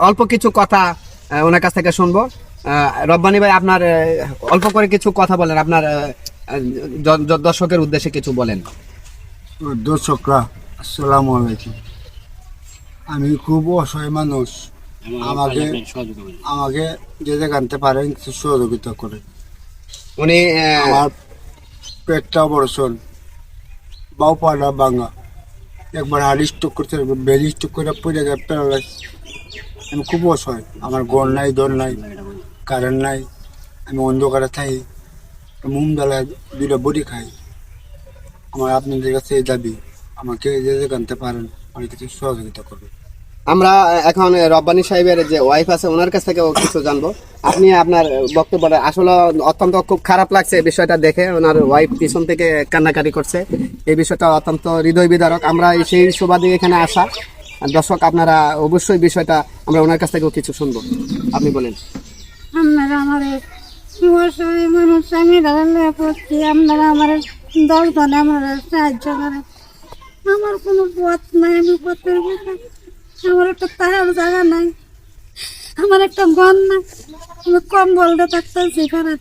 অল্প কিছু কথা ওনার কাছ থেকে শুনবো। রব্বানী ভাই, আপনার অল্প করে কিছু কথা বলেন, আপনার দর্শকের উদ্দেশ্যে কিছু বলেন। দর্শকরা আসসালামু আলাইকুম। আমি খুব অসহায় মানুষ, আমাকে আমাকে যে জানতে পারেন কিছু সহযোগিতা করে। উনি আমার পেটটা অপারেশন, বাউ পাড়া ভাঙা, একবার হার্ট স্ট্রোক করতে, বেলি স্ট্রোক করে পড়ে গেছে প্যারালাইজ। আমি খুব অসহায়, আমার ঘর নাই, দর নাই, কারেন্ট নাই, আমি অন্ধকারে থাকি, মোম জ্বালায় দুইটা বড়ি খাই। আমার আপনাদের কাছে এই দাবি, আমাকে যে জানতে পারেন আমি কিছু সহযোগিতা করবেন। আমরা এখন রব্বানী সাহেবের যে ওয়াইফ আছে ওনার কাছ থেকেও কিছু জানবো। আপনি আপনার বক্তব্যটা আসলে অত্যন্ত খুব খারাপ লাগছে বিষয়টা দেখে, ওনার ওয়াইফ পিছন থেকে কান্নাকাটি করছে। এই বিষয়টা অত্যন্ত হৃদয় বিদারক। আমরা সেই সুবাদে এখানে আসা। দর্শক আপনারা অবশ্যই বিষয়টা আমরা ওনার কাছ থেকেও কিছু শুনবো। আপনি বলেন। আপনারা আমার অসহায় মানুষ, আমি দাঁড়ালে পড়ছি, আপনারা আমার 10 জনে আমার সাহায্য করেন। আমার কোনো পথ নাই, আমি পথের ভিতরে, আমার একটা তাহার জায়গা নাই, আমার একটা ঘর নাই, আমি কম্বলটা থাকতেছি ঘরে।